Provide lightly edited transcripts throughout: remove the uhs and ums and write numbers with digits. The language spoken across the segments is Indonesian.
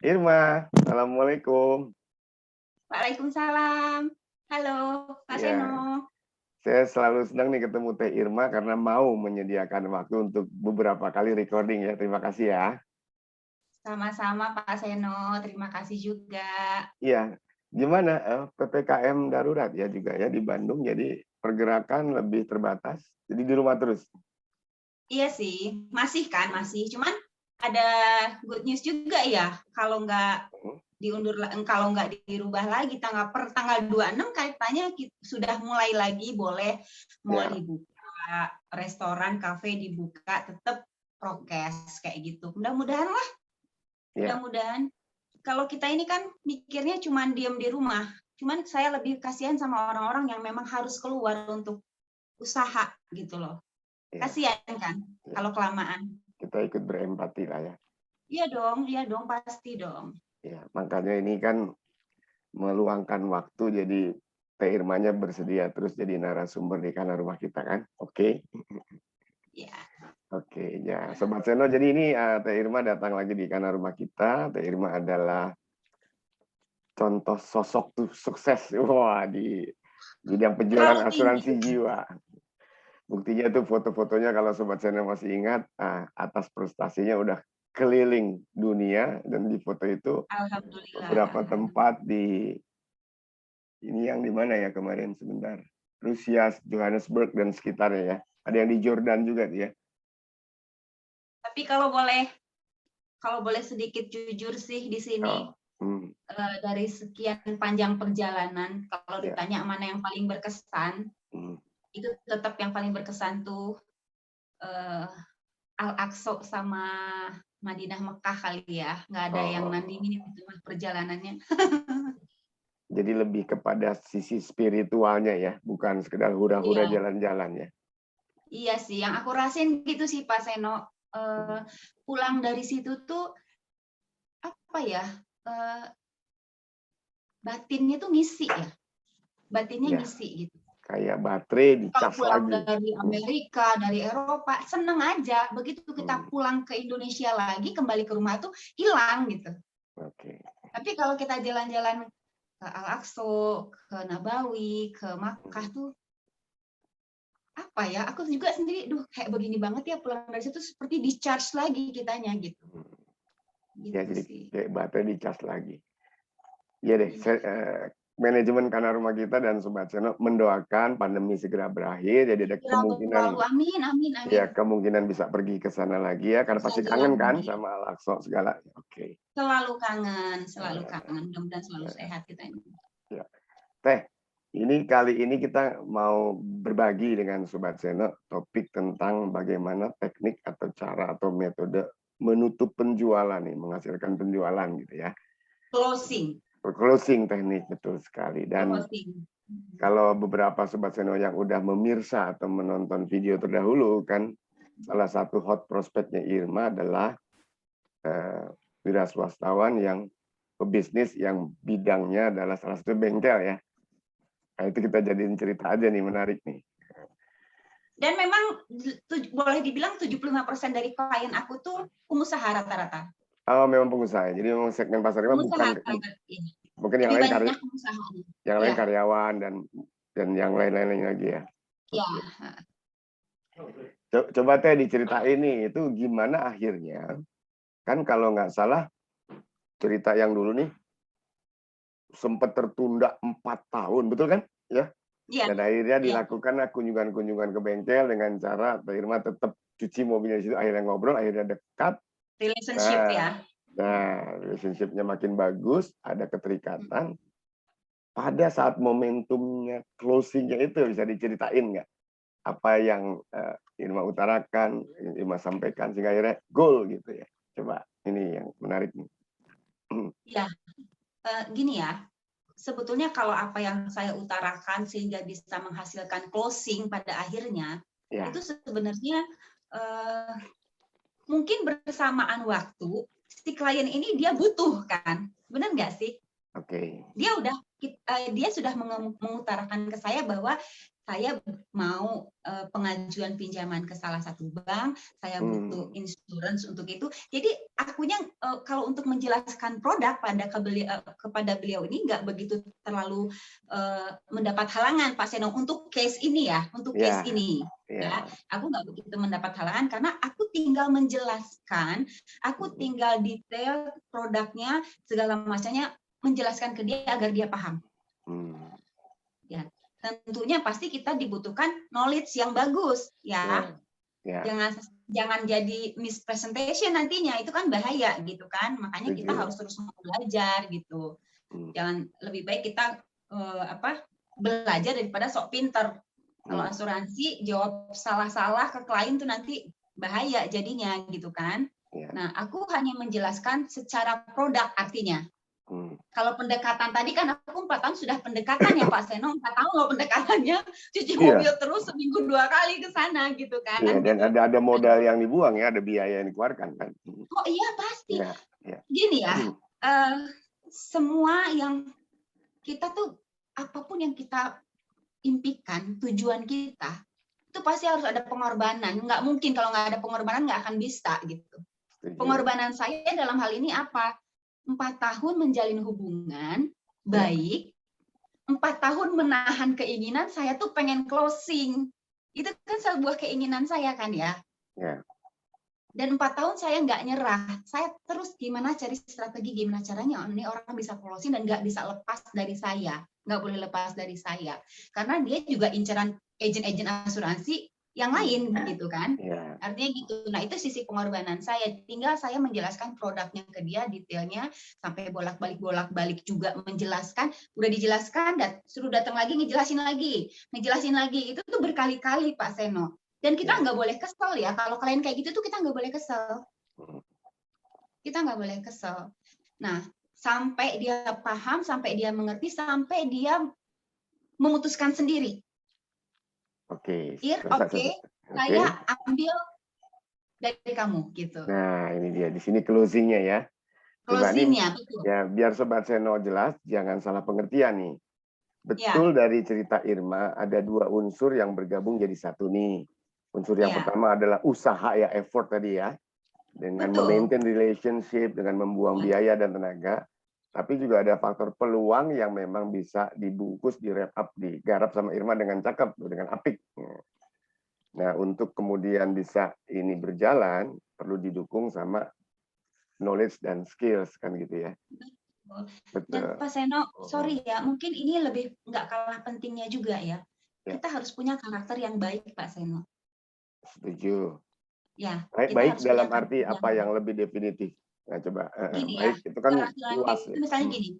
Irma, Assalamualaikum. Waalaikumsalam. Halo, Pak Seno. Ya, saya selalu senang nih ketemu Teh Irma karena mau menyediakan waktu untuk beberapa kali recording ya. Terima kasih ya. Sama-sama Pak Seno, terima kasih juga. Iya, gimana PPKM darurat ya juga ya di Bandung, jadi pergerakan lebih terbatas. Jadi di rumah terus. Iya sih, masih kan, masih. Cuman ada good news juga ya, kalau nggak diundur, kalau nggak dirubah lagi tanggal 26 katanya sudah mulai lagi boleh mall Ya, dibuka, restoran, kafe dibuka, tetap prokes kayak gitu. Mudah-mudahan lah, ya. mudah-mudahan. Kalau kita ini kan mikirnya cuma diem di rumah. Cuman saya lebih kasihan sama orang-orang yang memang harus keluar untuk usaha gitu loh. Ya, Kasihan kan ya. kalau kelamaan. Kita ikut berempati lah ya. Iya dong, pasti dong. Ya, makanya ini kan meluangkan waktu jadi Teh Irmanya bersedia terus jadi narasumber di kanal rumah kita kan. Oke. Ya. Oke, ya Sobat Seno, jadi ini Teh Irma datang lagi di kanal rumah kita. Teh Irma adalah contoh sosok tuh sukses di bidang penjualan Terlalu tinggi. asuransi jiwa. Buktinya tuh foto-fotonya kalau Sobat Seno masih ingat, atas prestasinya udah keliling dunia dan di foto itu beberapa Alhamdulillah. tempat di ini yang di mana ya kemarin sebentar. Rusia, Johannesburg dan sekitarnya ya. Ada yang di Jordan juga ya. Tapi kalau boleh sedikit jujur sih di sini, Oh, dari sekian panjang perjalanan, kalau ya. ditanya mana yang paling berkesan, itu tetap yang paling berkesan tuh Al-Aqsa sama Madinah Mekah kali ya. Nggak ada yang Oh. nandingin itu perjalanannya. Jadi lebih kepada sisi spiritualnya ya, bukan sekedar hura-hura Iya, jalan-jalan ya. iya sih. Yang aku rasain gitu sih Pak Seno. Pulang dari situ tuh apa ya? Batinnya tuh ngisi ya. Batinnya Ya, ngisi gitu. kayak baterai Kalau dicas pulang lagi. dari Amerika, dari Eropa, seneng aja. Begitu kita pulang ke Indonesia lagi, kembali ke rumah tuh hilang gitu. Oke. Tapi kalau kita jalan-jalan ke Al-Aqsa, ke Nabawi, ke Makkah tuh apa ya? Aku juga sendiri, kayak begini banget ya pulang dari situ seperti di-charge lagi kitanya gitu. Ya, Gitu jadi sih. kayak baterai dicas lagi. Iya deh, Iya. manajemen kanal rumah kita dan Sobat Seno mendoakan pandemi segera berakhir, jadi ada Segera kemungkinan berlalu. Amin, amin, amin. ya kemungkinan bisa pergi ke sana lagi ya, karena Bisa pasti kangen jalan kan lagi. sama Al-Aqsa segala. Oke. Selalu kangen, selalu kangen. Mudah-mudahan selalu sehat kita ini. Ya. Teh, ini kali ini kita mau berbagi dengan Sobat Seno topik tentang bagaimana teknik atau cara atau metode menutup penjualan nih, menghasilkan penjualan gitu ya. Closing. Closing teknik betul sekali. Dan Closing. kalau beberapa Sobat Seno yang udah memirsa atau menonton video terdahulu kan, salah satu hot prospeknya Irma adalah wira swastawan yang pebisnis yang bidangnya adalah salah satu bengkel ya. Nah, itu kita jadiin cerita aja nih, menarik nih. Dan memang boleh dibilang 75% dari klien aku tuh pengusaha rata-rata. Oh, memang pengusaha. Jadi memang segmen pasarnya bukan Pengusaha rata-rata. mungkin yang Lebih lain banyak pengusaha. yang lain Ya, karyawan dan yang lain-lain lagi ya. ya. Oke. Coba Teh diceritain nih, itu gimana akhirnya? Kan kalau nggak salah cerita yang dulu nih sempat tertunda 4 tahun, betul kan? Ya. Iya, Dan akhirnya iya. dilakukan kunjungan-kunjungan ke bengkel dengan cara Teh Irma tetap cuci mobilnya di situ, akhirnya ngobrol, akhirnya dekat. Relationship Nah, ya. relationship-nya makin bagus, ada keterikatan. Pada saat momentumnya closing-nya itu bisa diceritain nggak? Apa yang Irma utarakan, Irma sampaikan sehingga akhirnya goal gitu ya. Coba ini yang menarik nih. Ya, gini ya. Sebetulnya kalau apa yang saya utarakan sehingga bisa menghasilkan closing pada akhirnya, Ya. itu sebenarnya mungkin bersamaan waktu si klien ini dia butuh kan, benar nggak sih? Oke. Dia sudah mengutarakan ke saya bahwa saya mau pengajuan pinjaman ke salah satu bank, saya butuh insurance untuk itu. Jadi akunya kalau untuk menjelaskan produk kepada beliau ini nggak begitu terlalu mendapat halangan, Pak Seno, untuk case ini ya, untuk case ini. Ya, aku nggak begitu mendapat halangan karena aku tinggal menjelaskan, aku tinggal detail produknya segala macamnya, menjelaskan ke dia agar dia paham. Ya, tentunya pasti kita dibutuhkan knowledge yang bagus, ya. Jangan jadi mispresentation nantinya, itu kan bahaya gitu kan. Makanya kita harus terus belajar gitu. Jangan, lebih baik kita belajar daripada sok pinter. Kalau asuransi jawab salah-salah ke klien tuh nanti bahaya jadinya gitu kan. Nah, aku hanya menjelaskan secara produk artinya. Kalau pendekatan tadi kan aku 4 tahun sudah pendekatan ya Pak Seno, 4 tahun loh pendekatannya, cuci mobil terus seminggu 2 kali ke sana gitu kan. Dan gitu. ada modal yang dibuang ya, ada biaya yang dikeluarkan kan. Oh iya pasti. Gini ya, semua yang kita tuh, apapun yang kita impikan, tujuan kita, itu pasti harus ada pengorbanan. Nggak mungkin kalau nggak ada pengorbanan nggak akan bisa gitu. Pengorbanan saya dalam hal ini apa? 4 tahun menjalin hubungan baik, 4 tahun menahan keinginan saya tuh pengen closing. Itu kan sebuah keinginan saya kan ya. Dan 4 tahun saya nggak nyerah. Saya terus gimana cari strategi, gimana caranya ini orang bisa closing dan nggak bisa lepas dari saya. Nggak boleh lepas dari saya. Karena dia juga inceran agen-agen asuransi yang lain gitu kan. Artinya gitu. Nah, itu sisi pengorbanan saya. Tinggal saya menjelaskan produknya ke dia, detailnya sampai bolak-balik juga menjelaskan. Udah dijelaskan dan suruh datang lagi ngejelasin lagi. Itu tuh berkali-kali Pak Seno. Dan kita nggak boleh kesel ya. Kalau klien kayak gitu tuh kita nggak boleh kesel. Kita nggak boleh kesel. Nah, sampai dia paham, sampai dia mengerti, sampai dia memutuskan sendiri. Oke. Saya ambil dari kamu gitu. Nah, ini dia di sini closingnya ya. Closingnya, betul. Ya, biar Sobat Seno jelas, jangan salah pengertian nih. Betul dari cerita Irma ada 2 unsur yang bergabung jadi satu nih. Unsur yang pertama adalah usaha ya, effort tadi ya. Dengan memaintain relationship, dengan membuang biaya dan tenaga. Tapi juga ada faktor peluang yang memang bisa dibungkus, di-wrap up, digarap sama Irma dengan cakep, dengan apik. Nah, untuk kemudian bisa ini berjalan, perlu didukung sama knowledge dan skills, kan gitu ya. Betul. Dan Pak Seno, sorry ya, mungkin ini lebih nggak kalah pentingnya juga ya. Kita harus punya karakter yang baik, Pak Seno. Setuju. Ya, baik dalam arti apa yang lebih definitif? Nah, coba. Gini baik ya, itu kan luas. itu misalnya gini,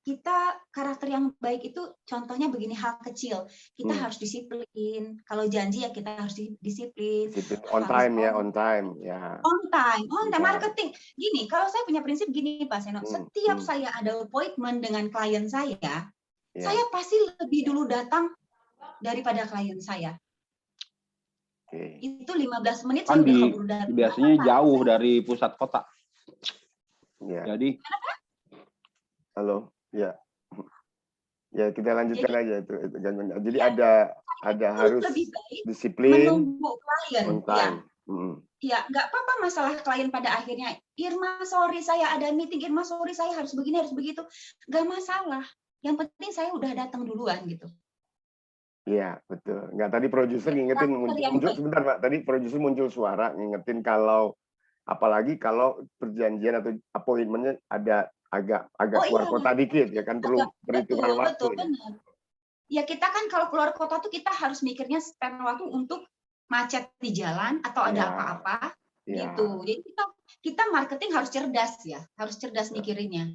kita karakter yang baik itu contohnya begini, hal kecil. Kita harus disiplin. Kalau janji ya kita harus disiplin. On time ya, on time. On time marketing. Gini, kalau saya punya prinsip gini Pak Seno, setiap saya ada appointment dengan klien saya pasti lebih dulu datang daripada klien saya. Itu 15 menit kan saya udah keburu datang. Biasanya jauh dari pusat kota. Jadi halo, ya kita lanjutkan aja itu. Jadi ada harus disiplin, menunggu klien. On time. Ya, nggak apa-apa masalah klien pada akhirnya, Irma sorry saya ada meeting, Irma sorry saya harus begini harus begitu, nggak masalah. Yang penting saya udah datang duluan gitu. Iya, betul. Nggak, tadi produser ngingetin muncul sebentar, Pak. Tadi produser muncul suara ngingetin kalau apalagi kalau perjanjian atau appointment-nya ada agak keluar kota dikit ya kan, perlu perhitungan waktu. Betul, benar. Ya kita kan kalau keluar kota tuh kita harus mikirnya spend waktu untuk macet di jalan atau ada apa-apa gitu. Jadi kita marketing harus cerdas ya, harus cerdas mikirinnya.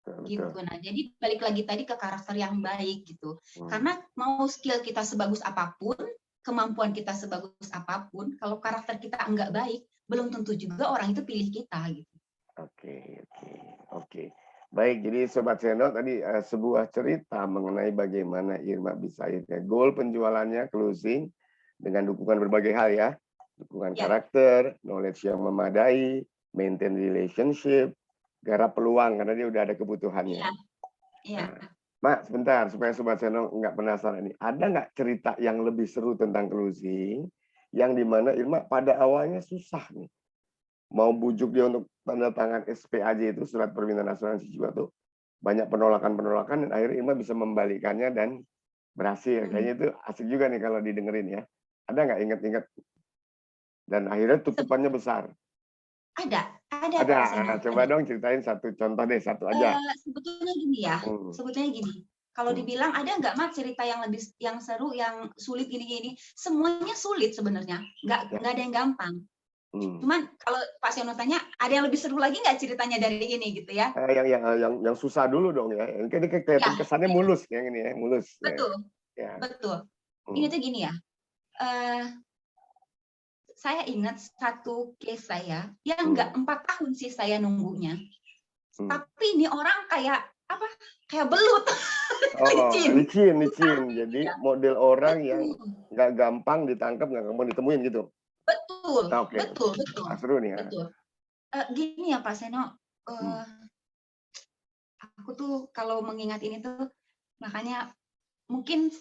Gitu. Nah, jadi balik lagi tadi ke karakter yang baik gitu. Karena mau skill kita sebagus apapun, kemampuan kita sebagus apapun, kalau karakter kita enggak baik, belum tentu juga orang itu pilih kita gitu. Oke. Baik, jadi Sobat Seno tadi sebuah cerita mengenai bagaimana Irma bisa akhirnya goal penjualannya, closing, dengan dukungan berbagai hal ya. Dukungan karakter, knowledge yang memadai, maintain relationship, garap peluang karena dia udah ada kebutuhannya. Iya. Nah, Mak, sebentar supaya Sobat Seno nggak penasaran ini. Ada nggak cerita yang lebih seru tentang closing yang dimana Irma pada awalnya susah nih, mau bujuk dia untuk tanda tangan SPAJ itu surat permintaan asuransi jiwa tuh banyak penolakan dan akhirnya Irma bisa membalikannya dan berhasil. Kayaknya itu asik juga nih kalau didengerin ya. Ada nggak ingat-ingat? Dan akhirnya tutupannya besar. Ada Ada. Pak Seno, Coba ada. dong ceritain satu contoh deh, satu aja. Sebetulnya gini ya, sebetulnya gini. Kalau dibilang ada nggak Mak cerita yang seru, yang sulit gini-gini, semuanya sulit sebenarnya, nggak ada yang gampang. Cuman kalau Pak Siono tanya, ada yang lebih seru lagi nggak ceritanya dari ini gitu ya? Yang susah dulu dong ya. Ini kelihatan kesannya mulus yang ini ya, mulus. Betul, ya. Betul. Ini tuh gini ya. Saya ingat satu case saya yang nggak 4 tahun sih saya nunggunya. Tapi ini orang kayak apa? Kayak belut. Licin. Jadi model orang yang nggak gampang ditangkap, nggak gampang ditemuin gitu. Betul. Seru nih ya. Betul. Gini ya Pak Seno, aku tuh kalau mengingat ini tuh makanya mungkin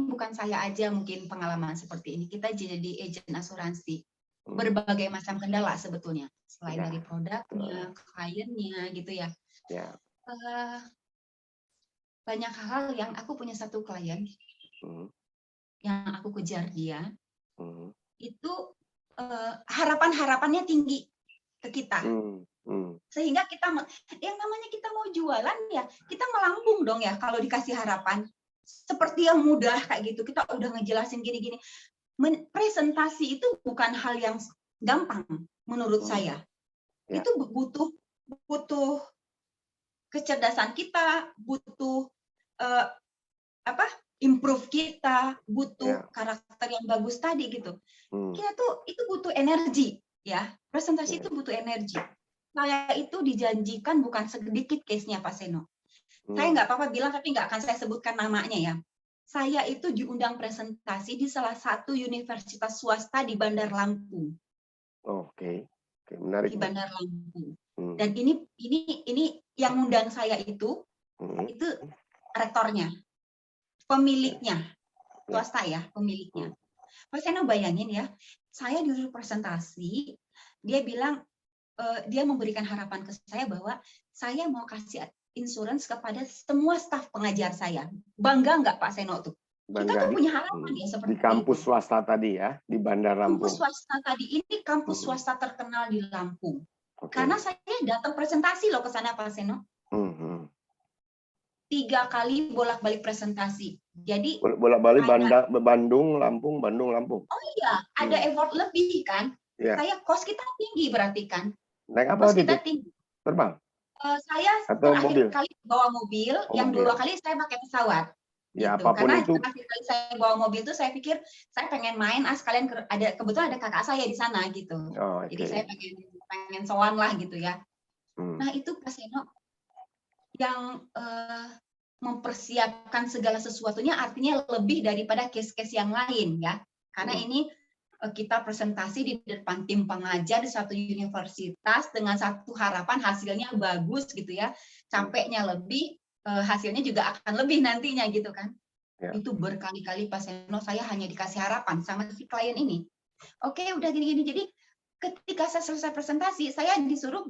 bukan saya aja mungkin pengalaman seperti ini. Kita jadi agen asuransi. Berbagai macam kendala sebetulnya. Selain dari produknya, kliennya gitu ya. Banyak hal yang aku punya satu klien yang aku kejar dia. Itu harapan-harapannya tinggi ke kita. Sehingga kita, yang namanya kita mau jualan ya, kita melambung dong ya kalau dikasih harapan. Seperti yang mudah kayak gitu, kita udah ngejelasin gini-gini. Presentasi itu bukan hal yang gampang menurut saya. Itu butuh kecerdasan kita, butuh improve kita, butuh karakter yang bagus tadi gitu. Kita tuh itu butuh energi ya. Presentasi itu butuh energi. Saya itu dijanjikan bukan sedikit case-nya Pak Seno. Saya nggak apa-apa bilang, tapi nggak akan saya sebutkan namanya ya. Saya itu diundang presentasi di salah satu universitas swasta di Bandar Lampung. Oke, menarik. Di Bandar Lampung. Dan ini yang undang saya itu rektornya, pemiliknya, swasta ya, pemiliknya. Pak Seno bayangin ya, saya disuruh presentasi, dia bilang, dia memberikan harapan ke saya bahwa saya mau kasih insurance kepada semua staf pengajar saya. Bangga nggak Pak Seno tuh? Kita tuh punya harapan ya seperti di kampus itu. Swasta tadi ya, di Bandar Lampung. Kampus swasta tadi, ini kampus swasta terkenal di Lampung. Karena saya datang presentasi loh ke sana Pak Seno. 3 kali bolak-balik presentasi. Jadi bolak-balik Bandung, Lampung. Oh iya, ada effort lebih kan? Saya kos kita tinggi berarti kan? Naik apa? Kos kita tinggi. Terbang? Saya terakhir kali bawa mobil, yang 2 kali saya pakai pesawat. Ya, gitu. apapun Karena itu. terakhir kali saya bawa mobil itu saya pikir saya pengen main, sekalian kebetulan ada kakak saya di sana gitu. Jadi saya pengen sowan lah gitu ya. Nah itu Pak Seno yang mempersiapkan segala sesuatunya artinya lebih daripada case-case yang lain ya. Karena ini kita presentasi di depan tim pengajar di satu universitas dengan satu harapan hasilnya bagus gitu ya. Capeknya lebih, hasilnya juga akan lebih nantinya gitu kan. Itu berkali-kali Pak Seno saya hanya dikasih harapan sama si klien ini. Oke, udah gini-gini. Jadi ketika saya selesai presentasi, saya disuruh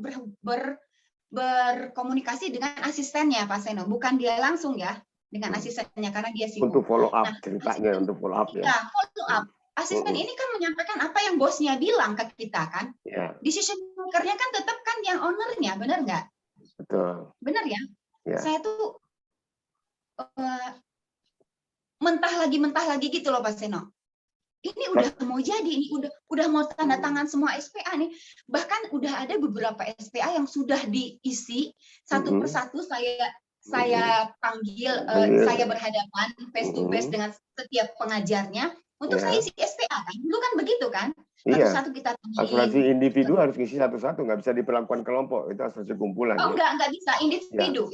berkomunikasi dengan asistennya Pak Seno, bukan dia langsung ya, dengan asistennya karena dia sibuk. Untuk follow up ceritanya, untuk follow up ya. Follow up. Asisten ini kan menyampaikan apa yang bosnya bilang ke kita kan. Decision maker-nya kan tetap kan yang owner-nya, benar nggak? Betul. Benar ya? Saya tuh mentah lagi gitu loh Pak Seno. Ini udah mau jadi, ini udah mau tanda tangan semua SPA nih. Bahkan udah ada beberapa SPA yang sudah diisi satu persatu saya panggil, saya berhadapan face to face dengan setiap pengajarnya untuk saya isi SPA kan. Dulu kan begitu kan? Satu-satu kita tanyain. Asuransi individu harus ngisi satu-satu, nggak bisa diperlakukan kelompok. Itu asuransi kumpulan. Oh, nggak bisa, individu.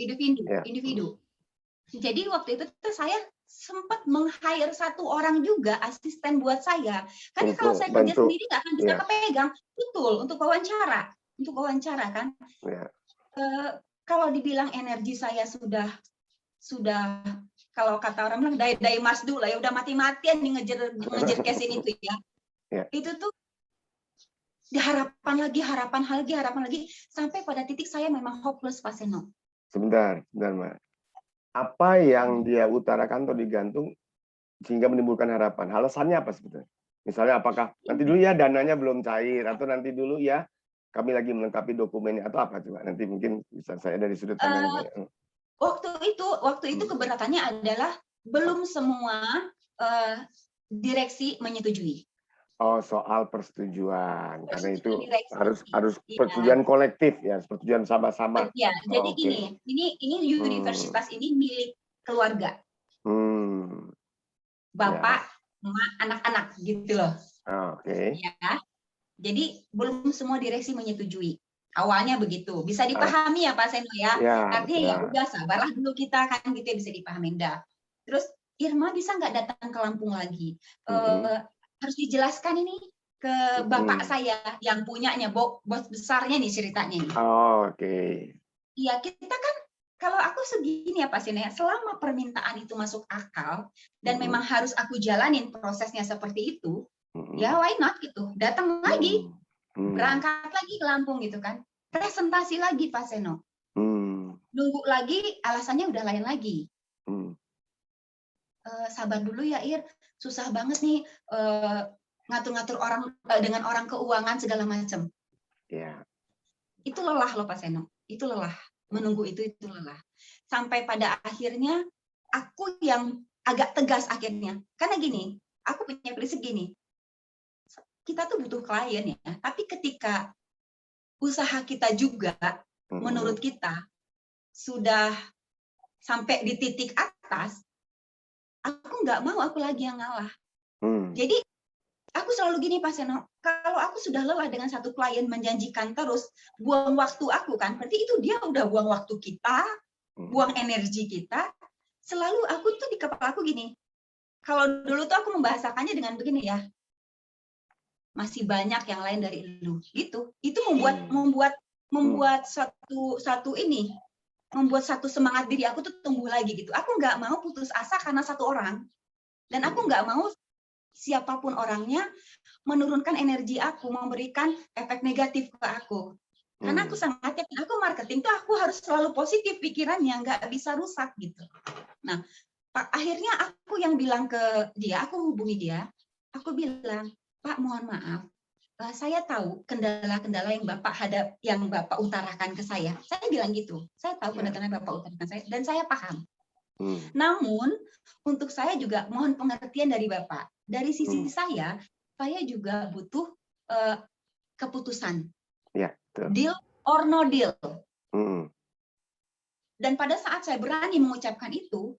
Jadi waktu itu saya sempat meng-hire 1 orang juga asisten buat saya. Karena kalau saya kerja sendiri nggak akan bisa kepegang. Betul, untuk wawancara kan. Kalau dibilang energi saya sudah sudah, kalau kata orang bilang dai masdu lah ya, udah mati-matian nih ngejar case ini tuh ya. Itu tuh harapan lagi sampai pada titik saya memang hopeless Pak Seno. Sebentar, Mbak. Apa yang dia utarakan atau digantung sehingga menimbulkan harapan? Alasannya apa sebetulnya? Misalnya apakah nanti dulu ya dananya belum cair, atau nanti dulu ya kami lagi melengkapi dokumennya, atau apa coba? Nanti mungkin bisa saya dari sudut pandang saya. Waktu itu keberatannya adalah belum semua direksi menyetujui. Oh, soal persetujuan. Karena itu direksi. harus persetujuan kolektif ya, persetujuan sama-sama. Ya, jadi gini, ini universitas ini milik keluarga. Bapak, emak, anak-anak gitu loh. Ya. Jadi belum semua direksi menyetujui. Awalnya begitu. Bisa dipahami ya Pak Seno ya. Artinya ya udah sabarlah dulu kita kan gitu ya, bisa dipahami dah. Terus Irma bisa nggak datang ke Lampung lagi? Harus dijelaskan ini ke bapak saya yang punyanya, bos besarnya nih ceritanya nih. Iya, kita kan kalau aku segini ya Pak Seno ya, selama permintaan itu masuk akal dan memang harus aku jalanin prosesnya seperti itu, ya why not gitu. Datang lagi, berangkat lagi ke Lampung gitu kan. Presentasi lagi Pak Seno. Nunggu lagi, alasannya udah lain lagi. Sabar dulu ya Ir, susah banget nih ngatur-ngatur orang dengan orang keuangan segala macam. Itu lelah loh Pak Seno, itu lelah. Menunggu itu lelah. Sampai pada akhirnya aku yang agak tegas akhirnya. Karena gini, aku punya prinsip gini. Kita tuh butuh klien ya, tapi ketika usaha kita juga menurut kita sudah sampai di titik atas, aku nggak mau aku lagi yang ngalah. Jadi aku selalu gini Pak Seno, kalau aku sudah lelah dengan satu klien menjanjikan terus, buang waktu aku kan, berarti itu dia udah buang waktu kita, buang energi kita. Selalu aku tuh di kepala aku gini, kalau dulu tuh aku membahasakannya dengan begini ya, masih banyak yang lain dari lu, gitu. Itu membuat satu semangat diri aku tuh tumbuh lagi gitu. Aku nggak mau putus asa karena satu orang, dan aku nggak mau siapapun orangnya menurunkan energi aku, memberikan efek negatif ke aku. Karena aku sangat yakin, aku marketing tuh aku harus selalu positif pikirannya, nggak bisa rusak gitu. Nah, akhirnya aku yang bilang ke dia, aku hubungi dia, aku bilang, Pak mohon maaf, saya tahu kendala-kendala yang Bapak utarakan ke saya. Saya bilang gitu, saya tahu kendala yang Bapak utarakan saya, dan saya paham. Namun, untuk saya juga mohon pengertian dari Bapak. Dari sisi saya juga butuh keputusan. Deal or no deal. Dan pada saat saya berani mengucapkan itu,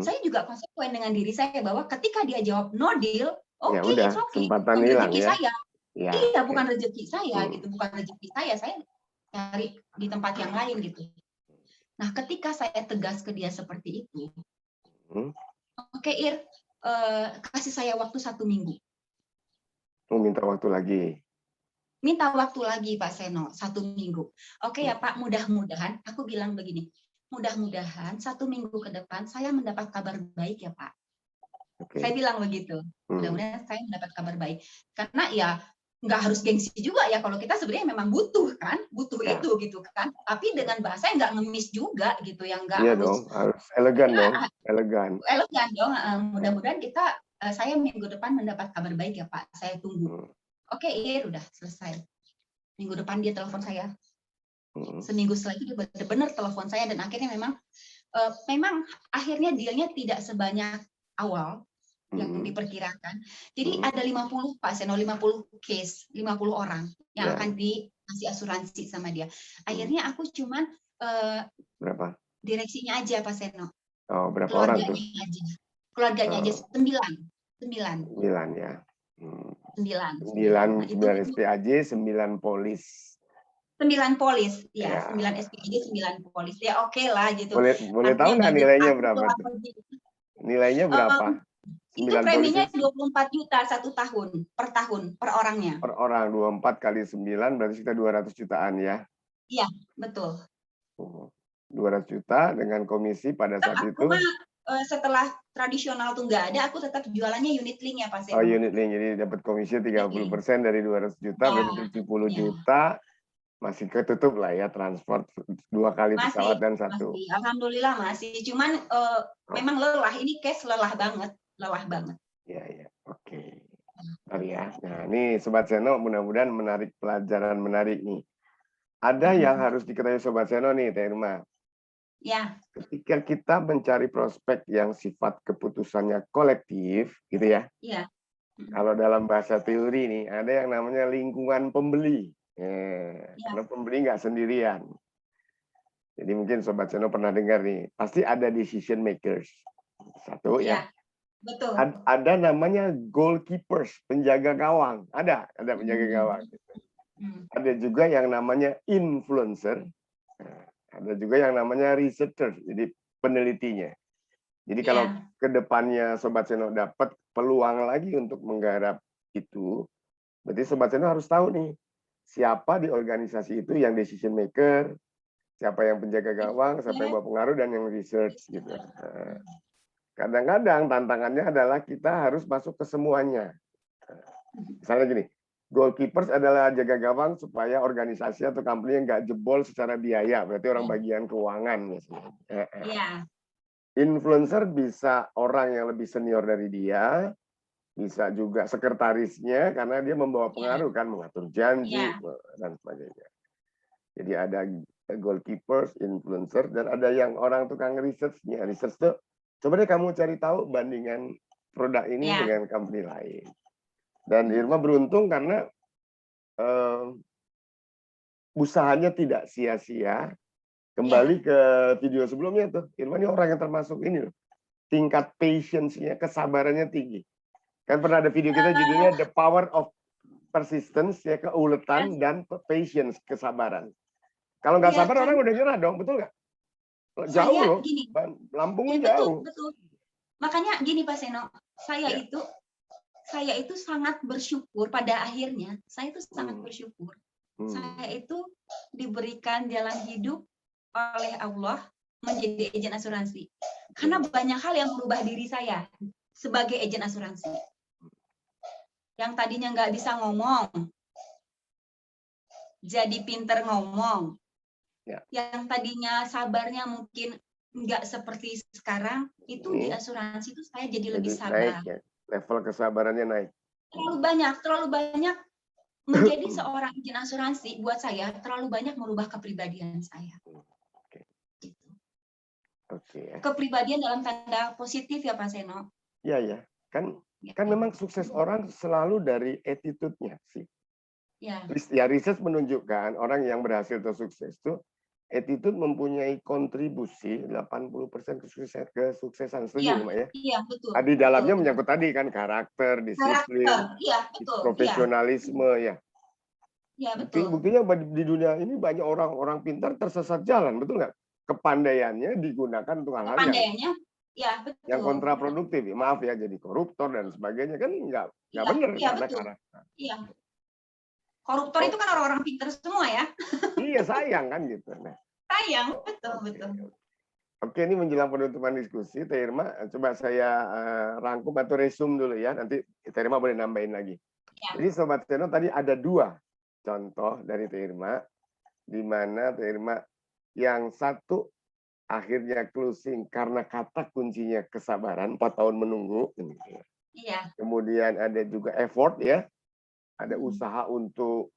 saya juga konsekuen dengan diri saya bahwa ketika dia jawab no deal, oke, it's okay. Bukan rezeki saya. Iya, bukan rezeki saya gitu, bukan rezeki saya cari di tempat yang lain gitu. Nah, ketika saya tegas ke dia seperti itu, oke Ir, kasih saya waktu 1 minggu. Minta waktu lagi. Minta waktu lagi Pak Seno, 1 minggu. Oke ya Pak, mudah-mudahan, aku bilang begini, mudah-mudahan 1 minggu ke depan saya mendapat kabar baik ya Pak. Saya bilang begitu, mudah-mudahan saya mendapat kabar baik. Karena ya nggak harus gengsi juga ya, kalau kita sebenarnya memang butuh itu gitu kan. Tapi dengan bahasa yang nggak ngemis juga gitu, yang nggak harus elegan dong, elegan dong. Mudah-mudahan saya minggu depan mendapat kabar baik ya Pak, saya tunggu. Oke, Ir, udah selesai. Minggu depan dia telepon saya. Seminggu setelah itu dia benar-benar telepon saya, dan akhirnya memang akhirnya dealnya tidak sebanyak awal yang diperkirakan. Jadi ada 50 Pak Seno, 50 case, 50 orang yang akan dikasih asuransi sama dia. Akhirnya aku cuman berapa? Direksinya aja Pak Seno. Oh, berapa orang tuh? Keluarganya aja 9 ya. 9 SPAJ, 9 polis. 9 polis, ya, 9 SPAJ, 9 polis. Ya oke lah gitu. Boleh tahu nggak nilainya berapa? Nilainya berapa? Itu preminya 24 juta 1 tahun, per orangnya. Per orang, 24 kali 9 berarti sekitar 200 jutaan ya? Iya, betul. 200 juta dengan komisi pada Tetap saat aku itu. mah setelah tradisional tuh nggak ada, aku tetap jualannya unit link ya Pak Oh, Seno. unit link, jadi dapat komisi Unit link. 30% dari 200 juta, Ya, berarti 70 ya. juta masih ketutup lah ya, transport 2 kali pesawat dan 1. Masih. Alhamdulillah masih. Cuman memang lelah, ini cash lelah banget. Ya, oke. Bentar ya. Nah, ini Sobat Seno mudah-mudahan menarik pelajaran menarik nih. Ada yang harus diketahui Sobat Seno nih, Teh Irma. Ya. Ketika kita mencari prospek yang sifat keputusannya kolektif, gitu ya. Iya. Kalau dalam bahasa teori nih, ada yang namanya lingkungan pembeli. Karena pembeli nggak sendirian. Jadi mungkin Sobat Seno pernah dengar nih, pasti ada decision makers. Satu ya. Betul. Ada namanya goalkeepers, penjaga gawang. Ada penjaga gawang. Ada juga yang namanya influencer. Ada juga yang namanya researcher, jadi penelitinya. Jadi kalau ke depannya Sobat Seno dapat peluang lagi untuk menggarap itu, berarti Sobat Seno harus tahu nih, siapa di organisasi itu yang decision maker, siapa yang penjaga gawang, siapa yang bawa pengaruh, dan yang research gitu. Kadang-kadang tantangannya adalah kita harus masuk ke semuanya. Misalnya gini, goalkeepers adalah jaga gawang supaya organisasi atau company nggak jebol secara biaya, berarti orang bagian keuangan misalnya. Influencer bisa orang yang lebih senior dari dia, bisa juga sekretarisnya karena dia membawa pengaruh kan, mengatur janji dan sebagainya. Jadi ada goalkeepers, influencer, dan ada yang orang tukang research-nya. Research tuh, coba deh kamu cari tahu bandingan produk ini dengan company lain. Dan Irma beruntung karena usahanya tidak sia-sia. Kembali ke video sebelumnya tuh, Irma ini orang yang termasuk ini loh. Tingkat patience-nya, kesabarannya tinggi. Kan pernah ada video kita judulnya The Power of Persistence, ya, keuletan dan patience, kesabaran. Kalau nggak sabar orang udah nyerah dong, betul nggak? Jauh loh, Lampungnya jauh. Betul. Makanya gini Pak Seno, saya itu sangat bersyukur pada akhirnya. Saya itu sangat bersyukur. Saya itu diberikan jalan hidup oleh Allah menjadi agen asuransi. Karena banyak hal yang merubah diri saya sebagai agen asuransi. Yang tadinya nggak bisa ngomong, jadi pinter ngomong. Yang tadinya sabarnya mungkin nggak seperti sekarang, itu di asuransi itu saya jadi lebih sabar. Naik, ya. Level kesabarannya naik. Terlalu banyak menjadi seorang agen asuransi buat saya terlalu banyak merubah kepribadian saya. Kepribadian dalam tanda positif ya Pak Seno. Iya. Kan memang sukses orang selalu dari attitude-nya sih. Ya, riset menunjukkan orang yang berhasil atau sukses itu attitude mempunyai kontribusi 80% kesuksesan. Setuju, Mbak ya? Iya, betul. Di dalamnya menyangkut tadi kan karakter, disiplin, profesionalisme ya. Iya, betul. Buktinya di dunia ini banyak orang-orang pintar tersesat jalan, betul nggak? Kepandaiannya digunakan untuk hal-hal yang kontraproduktif. Maaf ya, jadi koruptor dan sebagainya kan nggak benar karena karakter. Iya. Koruptor itu kan orang-orang pintar semua ya. Iya, sayang kan gitu. Nah, sayang, betul. Oke, ini menjelang penutupan diskusi, Teh Irma, coba saya rangkum atau resume dulu ya. Nanti Teh Irma boleh nambahin lagi. Jadi Sobat Seno tadi ada 2 contoh dari Teh Irma, di mana Teh Irma yang satu akhirnya closing karena kata kuncinya kesabaran, 4 tahun menunggu. Iya. Kemudian ada juga effort ya. Ada usaha untuk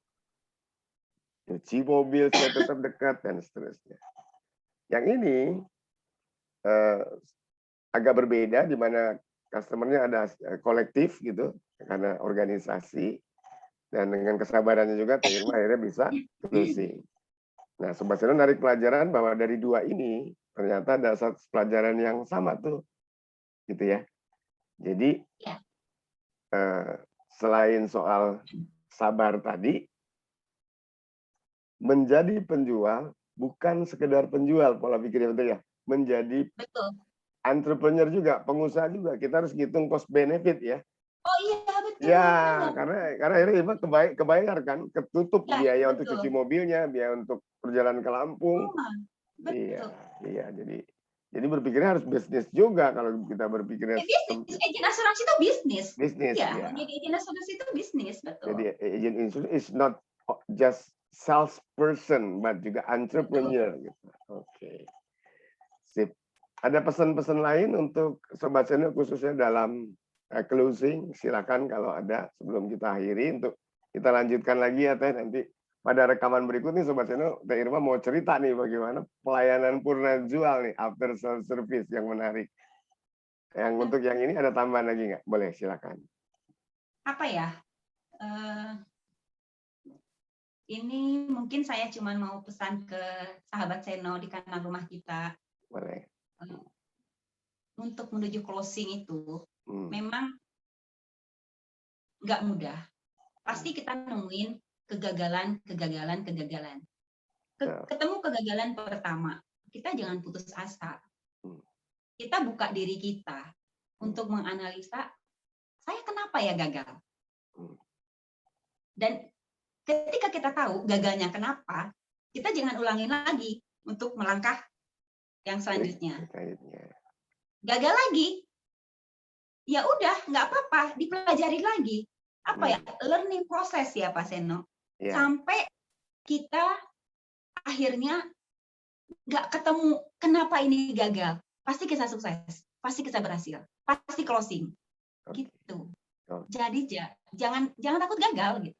cuci mobil saya tetap dekat dan seterusnya. Yang ini agak berbeda di mana customernya ada kolektif gitu karena organisasi, dan dengan kesabarannya juga Teh Irma akhirnya bisa closing. Nah, Sobat Seno narik pelajaran bahwa dari 2 ini ternyata ada satu pelajaran yang sama tuh, gitu ya. Jadi selain soal sabar tadi, menjadi penjual bukan sekedar penjual, pola pikirnya betul ya, menjadi entrepreneur juga, pengusaha juga. Kita harus hitung cost benefit ya. Oh iya, betul. Ya, karena akhirnya kebayar kan, ketutup biaya untuk cuci mobilnya, biaya untuk perjalanan ke Lampung, Iya, Betul. iya. Jadi berpikirnya harus bisnis juga kalau kita berpikirnya Bisnis, agen asuransi itu bisnis. bisnis, Iya, ya. menjadi agen asuransi itu bisnis, betul. Jadi agent insurance is not just salesperson, but juga entrepreneur gitu. Oke. Sip. Ada pesan-pesan lain untuk Sobat Seno khususnya dalam closing? Silakan kalau ada sebelum kita akhiri untuk kita lanjutkan lagi ya Teh nanti pada rekaman berikut nih Sobat Seno, Teh Irma mau cerita nih bagaimana pelayanan purna jual nih after sales service yang menarik. Yang untuk yang ini ada tambahan lagi nggak? Boleh silakan. Apa ya? Ini mungkin saya cuma mau pesan ke sahabat Seno di kanan rumah kita. Boleh. Untuk menuju closing itu memang nggak mudah. Pasti kita nemuin kegagalan. Ketemu kegagalan pertama, kita jangan putus asa. Kita buka diri kita untuk menganalisa, saya kenapa ya gagal? Dan ketika kita tahu gagalnya kenapa, kita jangan ulangin lagi untuk melangkah yang selanjutnya. Gagal lagi, ya udah nggak apa-apa, dipelajari lagi. Apa ya, learning proses ya Pak Seno. Sampai kita akhirnya nggak ketemu kenapa ini gagal. Pasti kita sukses, pasti kita berhasil, pasti closing. Gitu. Jadi jangan takut gagal gitu.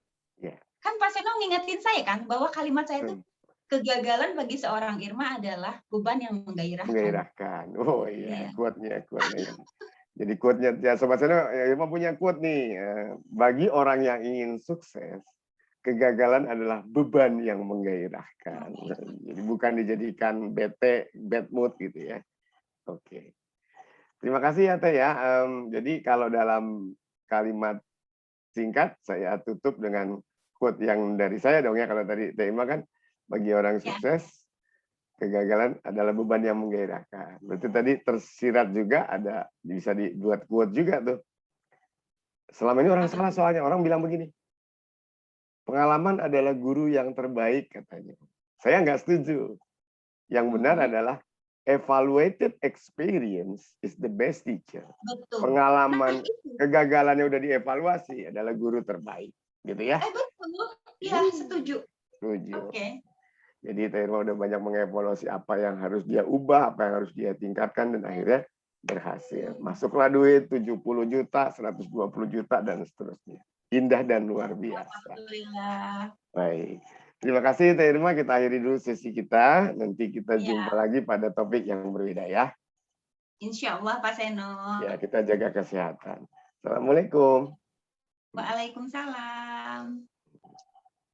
Kan Pak Seno ngingetin saya kan bahwa kalimat saya itu kegagalan bagi seorang Irma adalah beban yang menggairahkan. Menggairahkan. Oh iya, quote-nya. Jadi quote-nya ya Sobat Seno, Irma punya quote nih. Bagi orang yang ingin sukses, kegagalan adalah beban yang menggairahkan. Jadi bukan dijadikan bad mood gitu ya. Oke. Terima kasih ya Teh ya. Jadi kalau dalam kalimat singkat saya tutup dengan quote yang dari saya dong ya. Kalau tadi Teh Irma kan bagi orang sukses kegagalan adalah beban yang menggairahkan. Berarti tadi tersirat juga ada bisa dibuat quote juga tuh. Selama ini orang salah soalnya orang bilang begini. Pengalaman adalah guru yang terbaik katanya. Saya nggak setuju. Yang benar adalah evaluated experience is the best teacher. Betul. Pengalaman kegagalannya udah dievaluasi adalah guru terbaik. Gitu ya? Betul. Iya, setuju. Setuju. Oke. Jadi Teh Irma udah banyak mengevaluasi apa yang harus dia ubah, apa yang harus dia tingkatkan, dan akhirnya berhasil. Masuklah duit 70 juta, 120 juta, dan seterusnya. Indah dan luar biasa. Alhamdulillah. Baik. Terima kasih Teh Irma, kita akhiri dulu sesi kita. Nanti kita jumpa lagi pada topik yang berbeda ya. Insya Allah Pak Seno. Ya, kita jaga kesehatan. Assalamualaikum. Waalaikumsalam.